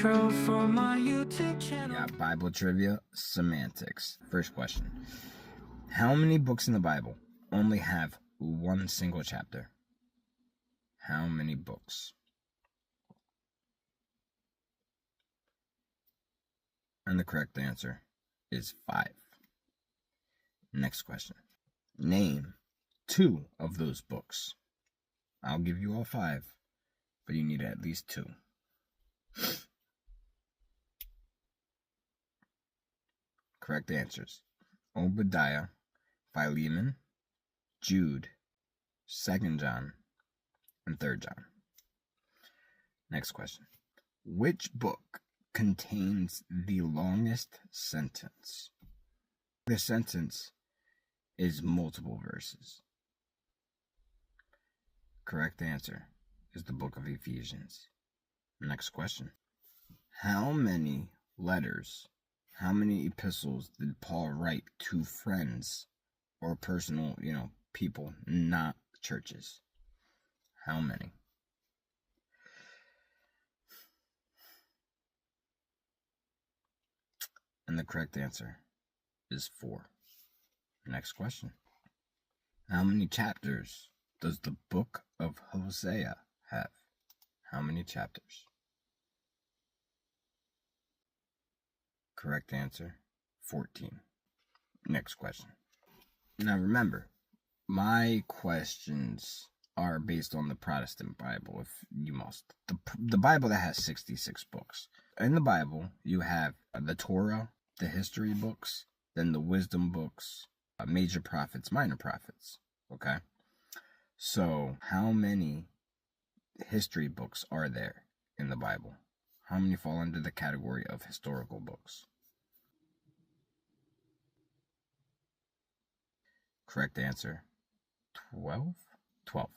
intro for my YouTube channel. Yeah, Bible trivia, semantics. First question. How many books in the Bible only have one single chapter? How many books? And the correct answer is 5. Next question. Name 2 of those books. I'll give you all 5, but you need at least 2. Correct answers. Obadiah, Philemon, Jude, 2 John, and 3 John. Next question. Which book contains the longest sentence? The sentence is multiple verses. Correct answer is the book of Ephesians. Next question. How many letters, how many epistles did Paul write to friends or personal, people, not churches? How many? And the correct answer is 4. Next question. How many chapters does the book of Hosea have? How many chapters? Correct answer, 14. Next question. Now remember, my questions are based on the Protestant Bible, if you must. The Bible that has 66 books. In the Bible, you have the Torah, the history books, then the wisdom books, major prophets, minor prophets. Okay? So, how many history books are there in the Bible? How many fall under the category of historical books? Correct answer, 12? 12.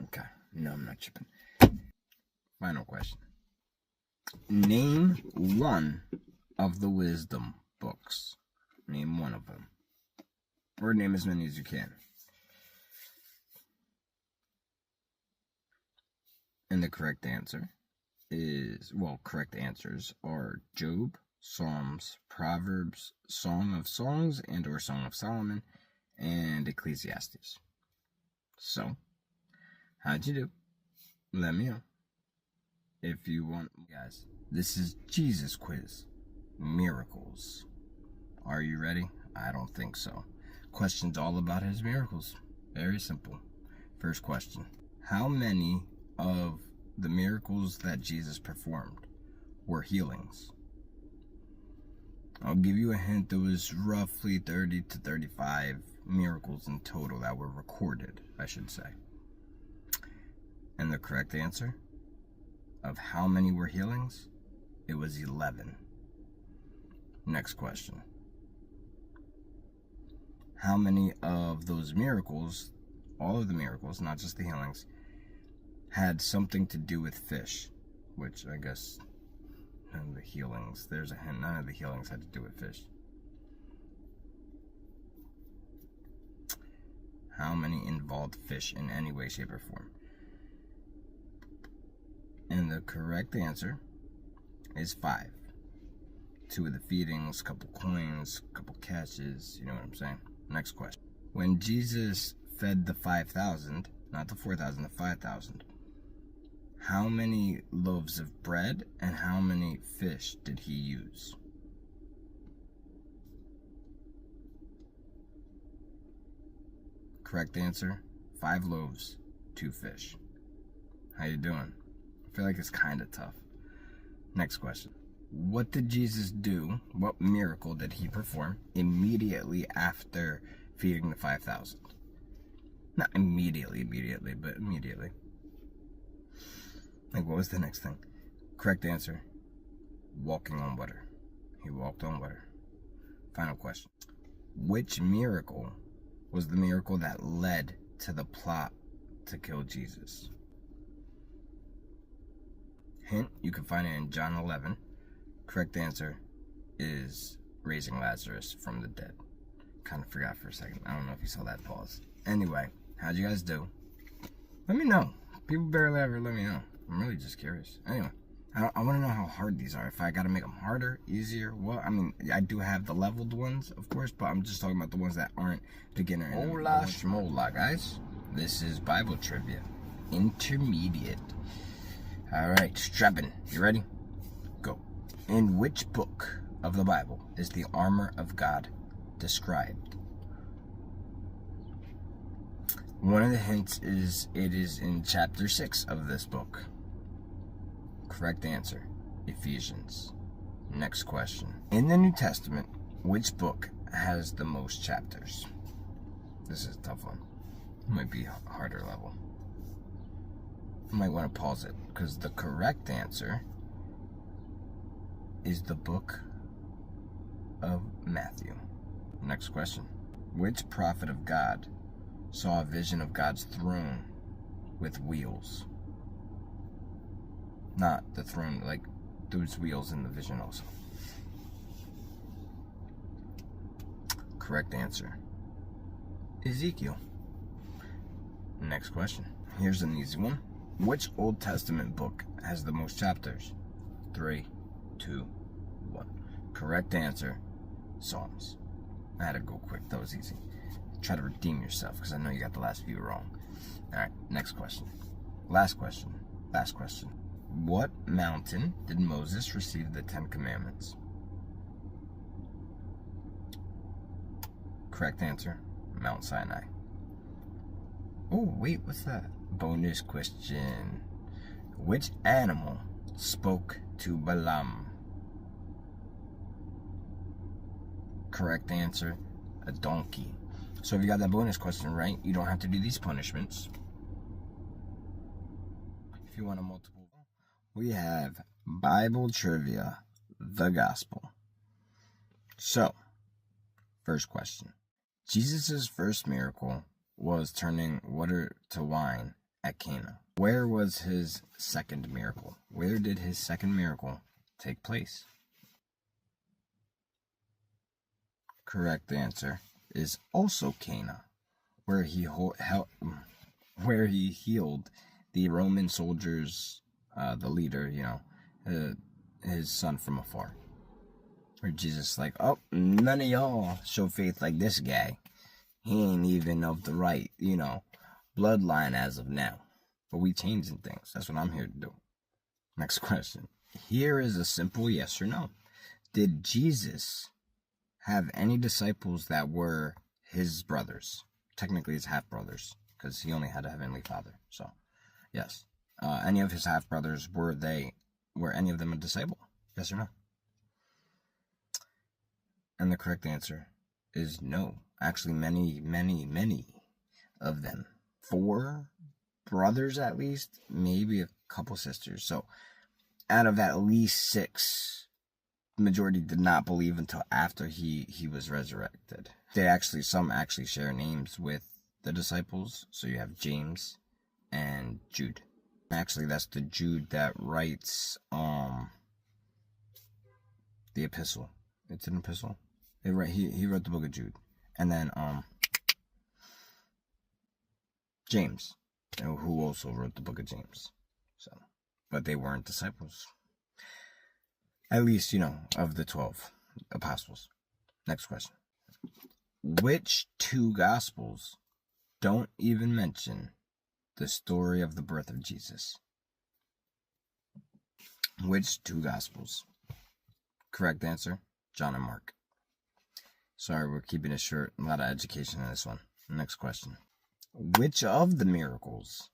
Okay, no, I'm not chipping. Final question. Name one of the wisdom books. Name one of them. Or name as many as you can. And the correct answer is, correct answers are Job, Psalms, Proverbs, Song of Songs, and or Song of Solomon, and Ecclesiastes. So, how'd you do? Let me know. If you want, guys, this is Jesus Quiz. Miracles. Are you ready? I don't think so. Question's all about his miracles. Very simple. First question. How many of the miracles that Jesus performed were healings? I'll give you a hint. There was roughly 30 to 35 miracles in total that were recorded, I should say. And the correct answer of how many were healings? It was 11. Next question. How many of those miracles, all of the miracles, not just the healings, had something to do with fish? Which I guess none of the healings, there's a hint, none of the healings had to do with fish. How many involved fish in any way, shape, or form? And the correct answer is 5. 2 of the feedings, couple coins, couple catches, you know what I'm saying? Next question. When Jesus fed the 5,000, not the 4,000, the 5,000, how many loaves of bread and how many fish did he use? Correct answer, 5 loaves, 2 fish. How you doing? I feel like it's kind of tough. Next question. What did Jesus do? What miracle did he perform immediately after feeding the 5,000? Not immediately, but immediately. Like, what was the next thing? Correct answer, walking on water. He walked on water. Final question. Which miracle was the miracle that led to the plot to kill Jesus? Hint, you can find it in John 11. Correct answer is raising Lazarus from the dead. Kind of forgot for a second. I don't know if you saw that pause. Anyway, how'd you guys do? Let me know. People barely ever let me know. I'm really just curious. Anyway, I want to know how hard these are. If I got to make them harder, easier, what? I mean, I do have the leveled ones, of course, but I'm just talking about the ones that aren't beginner. Hola schmola, guys. This is Bible Trivia. Intermediate. Alright, strapping. You ready? Go. In which book of the Bible is the armor of God described? One of the hints is it is in chapter 6 of this book. Correct answer, Ephesians. Next question. In the New Testament, which book has the most chapters? This is a tough one. It might be a harder level. You might want to pause it, because the correct answer is the book of Matthew. Next question. Which prophet of God saw a vision of God's throne with wheels? Not the throne, like those wheels in the vision also. Correct answer, Ezekiel. Next question. Here's an easy one. Which Old Testament book has the most chapters? 3, 2, 1. Correct answer, Psalms. I had to go quick. That was easy. Try to redeem yourself, because I know you got the last few wrong. Alright, next question. Last question. What mountain did Moses receive the 10 Commandments? Correct answer, Mount Sinai. Oh, wait, what's that? Bonus question. Which animal spoke to Balaam? Correct answer, a donkey. So if you got that bonus question right, you don't have to do these punishments. If you want a multiple, we have Bible Trivia, the Gospel. So, first question. Jesus' first miracle was turning water to wine at Cana. Where was his second miracle? Where did his second miracle take place? Correct answer is also Cana, where he healed the Roman soldiers, the leader, his son from afar. Where Jesus like, oh, none of y'all show faith like this guy. He ain't even of the right, bloodline as of now. But we changing things. That's what I'm here to do. Next question. Here is a simple yes or no. Did Jesus have any disciples that were his brothers? Technically his half-brothers, because he only had a heavenly father. So, yes. Any of his half-brothers, were any of them a disciple? Yes or no? And the correct answer is no. Actually, many, many, many of them. 4 brothers at least, maybe a couple sisters. So, out of at least 6, the majority did not believe until after he was resurrected. Some actually share names with the disciples. So you have James and Jude. Actually, that's the Jude that writes the epistle. It's an epistle. He wrote the book of Jude. And then James, who also wrote the book of James. So, but they weren't disciples. At least, of the 12 apostles. Next question. Which 2 gospels don't even mention the story of the birth of Jesus? Which 2 gospels? Correct answer, John and Mark. Sorry, we're keeping it short. A lot of education in this one. Next question. Which of the miracles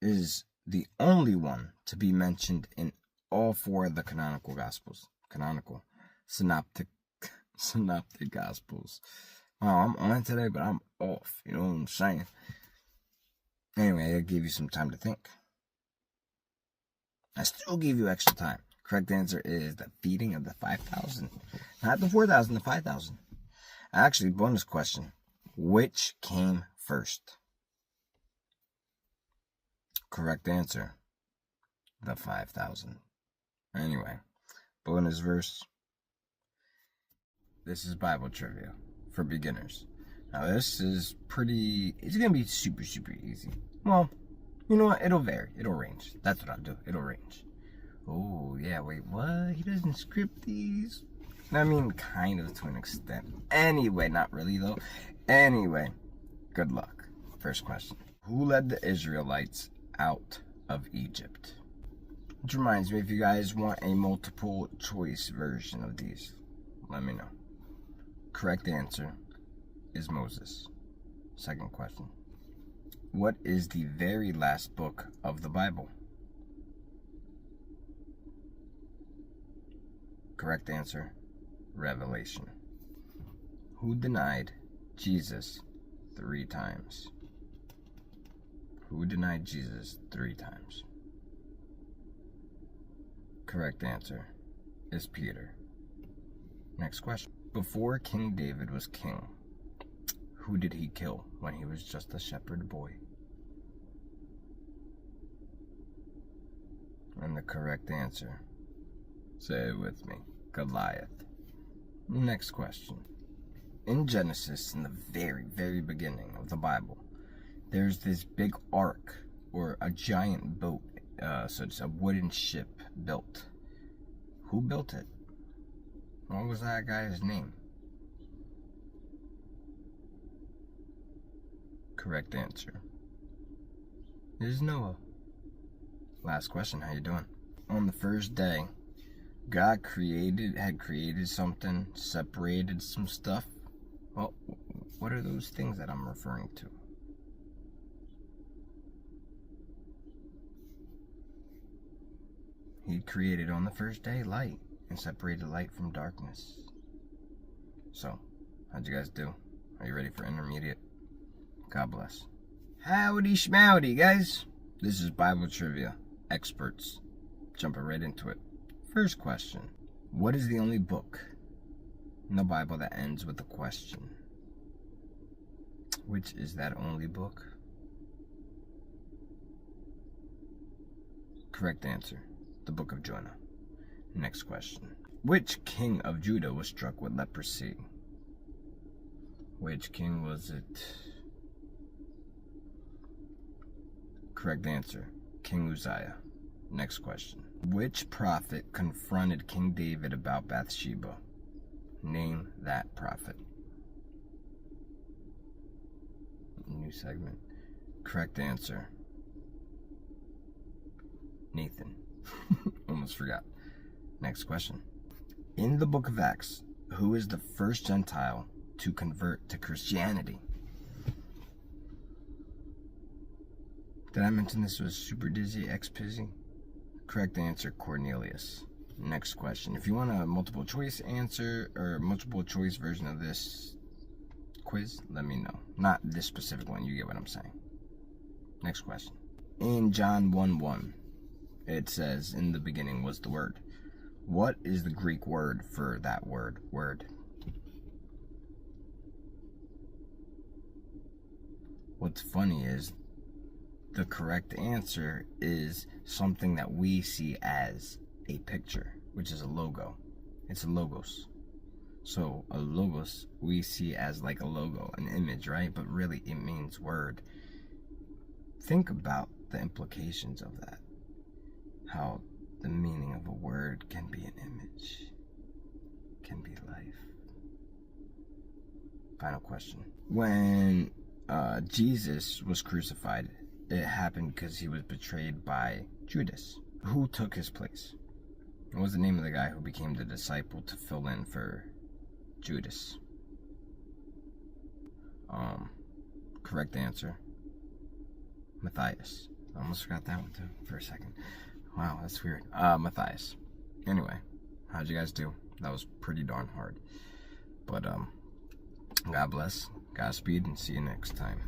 is the only one to be mentioned in all 4 of the canonical gospels? Synoptic gospels. Wow, I'm on today, but I'm off. You know what I'm saying? Anyway, I gave you some time to think. I still give you extra time. Correct answer is the feeding of the 5,000. Not the 4,000, the 5,000. Actually, bonus question. Which came first? Correct answer, the 5,000. Anyway, bonus verse. This is Bible trivia for beginners. Now this is it's gonna be super, super easy. Well, you know what? It'll vary. It'll range. That's what I'll do. It'll range. Oh, yeah, wait, what? He doesn't script these? I mean, kind of to an extent. Anyway, not really though. Anyway, good luck. First question. Who led the Israelites out of Egypt? Which reminds me, if you guys want a multiple choice version of these, let me know. Correct answer is Moses. Second question. What is the very last book of the Bible? Correct answer, Revelation. Who denied Jesus 3 times? Who denied Jesus 3 times? Correct answer is Peter. Next question. Before King David was king, who did he kill when he was just a shepherd boy? And the correct answer, say it with me, Goliath. Next question. In Genesis, in the very, very beginning of the Bible, there's this big ark, or a giant boat, so it's a wooden ship built. Who built it? What was that guy's name? Correct answer is Noah. Last question, how you doing? On the first day, God had created something, separated some stuff. Well, what are those things that I'm referring to? He created on the first day light and separated light from darkness. So, how'd you guys do? Are you ready for intermediate? God bless. Howdy schmowdy, guys. This is Bible Trivia. Experts. Jumping right into it. First question. What is the only book in the Bible that ends with a question? Which is that only book? Correct answer. The book of Jonah. Next question. Which king of Judah was struck with leprosy? Which king was it? Correct answer. King Uzziah. Next question. Which prophet confronted King David about Bathsheba? Name that prophet. New segment. Correct answer. Nathan. Almost forgot. Next question. In the book of Acts, who is the first Gentile to convert to Christianity? Did I mention this was Super Dizzy X Pizzy? Correct answer, Cornelius. Next question. If you want a multiple choice answer or multiple choice version of this quiz, let me know. Not this specific one, you get what I'm saying. Next question. In John 1:1, it says, in the beginning was the Word. What is the Greek word for that word? Word. What's funny is the correct answer is something that we see as a picture, which is a logo. It's a logos. So a logos we see as like a logo, an image, right? But really it means word. Think about the implications of that. How the meaning of a word can be an image, can be life. Final question. When Jesus was crucified, it happened because he was betrayed by Judas. Who took his place? What was the name of the guy who became the disciple to fill in for Judas? Correct answer, Matthias. I almost forgot that one too for a second. Wow, that's weird. Matthias. Anyway, how'd you guys do? That was pretty darn hard. But God bless, Godspeed, and see you next time.